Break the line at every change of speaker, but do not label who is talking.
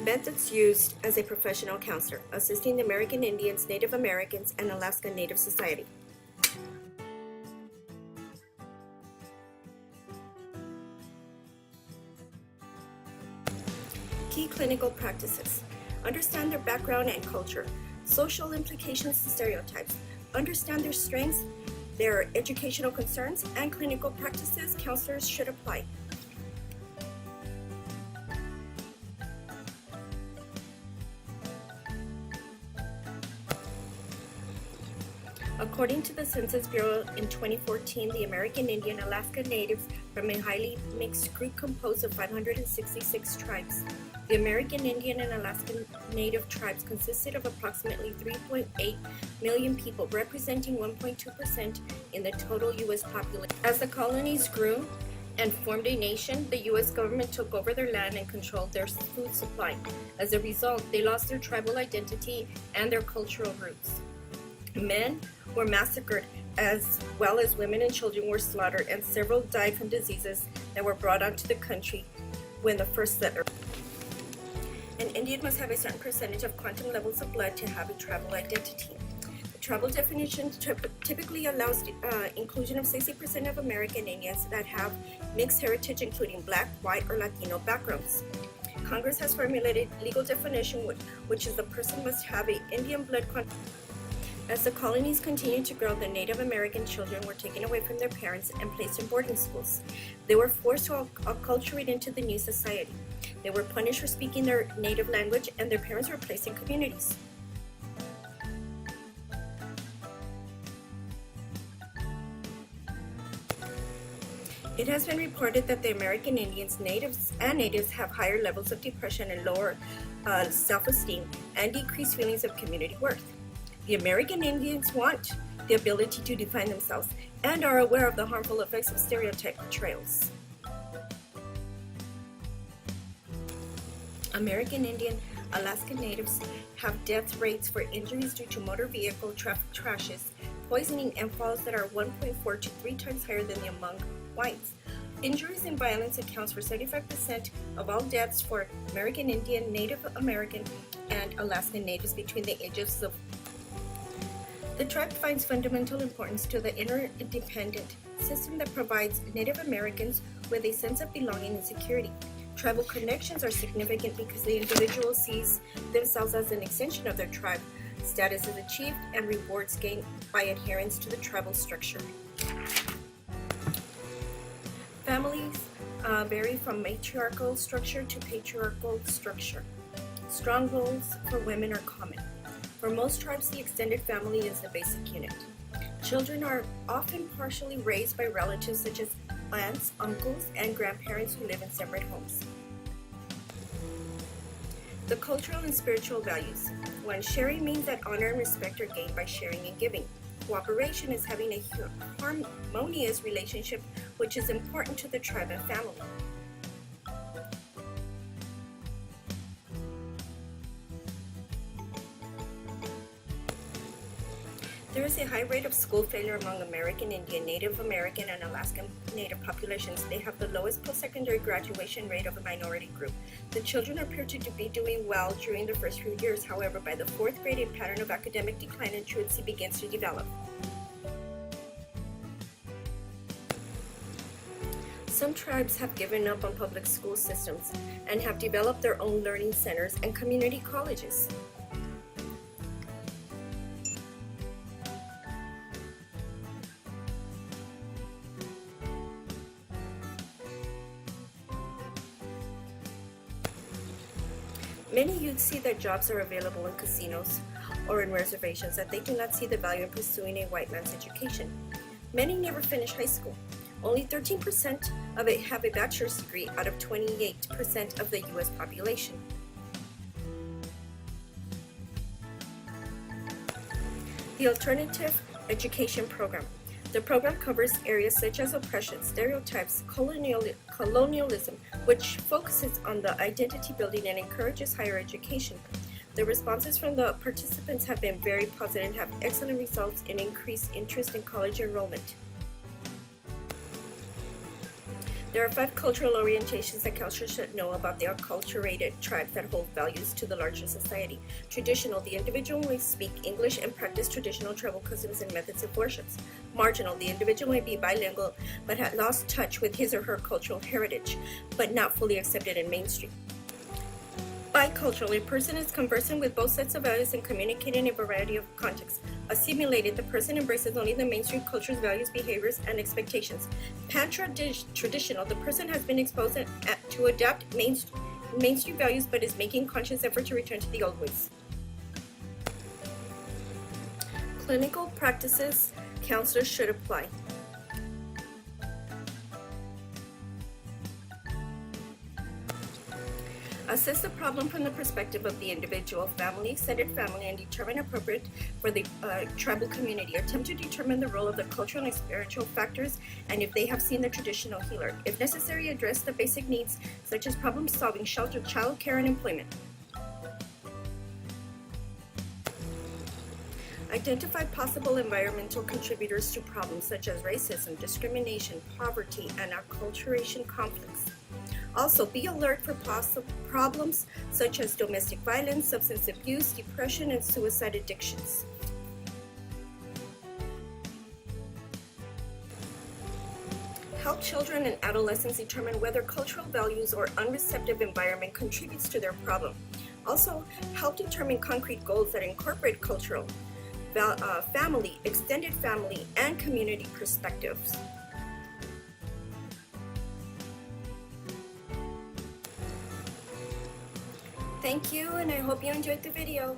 Methods used as a professional counselor, assisting the American Indians, Native Americans, and Alaska Native Society. Key clinical practices. Understand their background and culture, social implications and stereotypes, understand their strengths, their educational concerns, and clinical practices counselors should apply. According to the Census Bureau in 2014, the American Indian Alaska Natives from a highly mixed group composed of 566 tribes. The American Indian and Alaskan Native tribes consisted of approximately 3.8 million people, representing 1.2% in the total U.S. population. As the colonies grew and formed a nation, the U.S. government took over their land and controlled their food supply. As a result, they lost their tribal identity and their cultural roots. Men were massacred, as well as women and children were slaughtered, and several died from diseases that were brought onto the country when the first settlers. An Indian must have a certain percentage of quantum levels of blood to have a tribal identity. The tribal definition typically allows inclusion of 60% of American Indians that have mixed heritage, including Black, white, or Latino backgrounds. Congress has formulated legal definition, which is the person must have an Indian blood quantum. As the colonies continued to grow, the Native American children were taken away from their parents and placed in boarding schools. They were forced to acculturate into the new society. They were punished for speaking their native language, and their parents were placed in communities. It has been reported that the American Indians, natives have higher levels of depression and lower self-esteem and decreased feelings of community worth. The American Indians want the ability to define themselves and are aware of the harmful effects of stereotype portrayals. American Indian Alaska Natives have death rates for injuries due to motor vehicle traffic crashes, poisoning, and falls that are 1.4 to 3 times higher than among whites. Injuries and violence accounts for 75% of all deaths for American Indian, Native American, and Alaskan Natives between the ages of. The tribe finds fundamental importance to the interdependent system that provides Native Americans with a sense of belonging and security. Tribal connections are significant because the individual sees themselves as an extension of their tribe. Status is achieved and rewards gained by adherence to the tribal structure. Families vary from matriarchal structure to patriarchal structure. Strong roles for women are common. For most tribes, the extended family is the basic unit. Children are often partially raised by relatives such as aunts, uncles, and grandparents who live in separate homes. The cultural and spiritual values. 1. Sharing means that honor and respect are gained by sharing and giving. Cooperation is having a harmonious relationship, which is important to the tribe and family. There is a high rate of school failure among American Indian, Native American, and Alaskan Native populations. They have the lowest post-secondary graduation rate of a minority group. The children appear to be doing well during the first few years. However, by the 4th grade, a pattern of academic decline and truancy begins to develop. Some tribes have given up on public school systems and have developed their own learning centers and community colleges. Many youths see that jobs are available in casinos or in reservations, that they do not see the value in pursuing a white man's education. Many never finish high school. Only 13% of it have a bachelor's degree out of 28% of the U.S. population. The Alternative Education Program. The program covers areas such as oppression, stereotypes, colonialism, which focuses on the identity building and encourages higher education. The responses from the participants have been very positive and have excellent results in increased interest in college enrollment. There are 5 cultural orientations that counselors should know about the acculturated tribes that hold values to the larger society. Traditional, the individual may speak English and practice traditional tribal customs and methods of worship. Marginal, the individual may be bilingual but had lost touch with his or her cultural heritage, but not fully accepted in mainstream. Bicultural, a person is conversant with both sets of values and communicating in a variety of contexts. Assimilated, the person embraces only the mainstream culture's values, behaviors, and expectations. Pan-traditional, the person has been exposed to adapt mainstream values but is making conscious effort to return to the old ways. Clinical practices counselors should apply. Assess the problem from the perspective of the individual, family, extended family, and determine appropriate for the tribal community. Attempt to determine the role of the cultural and spiritual factors and if they have seen the traditional healer. If necessary, address the basic needs such as problem solving, shelter, child care, and employment. Identify possible environmental contributors to problems such as racism, discrimination, poverty, and acculturation conflicts. Also, be alert for possible problems such as domestic violence, substance abuse, depression, and suicide addictions. Help children and adolescents determine whether cultural values or unreceptive environment contributes to their problem. Also, help determine concrete goals that incorporate cultural, family, extended family, and community perspectives. Thank you, and I hope you enjoyed the video.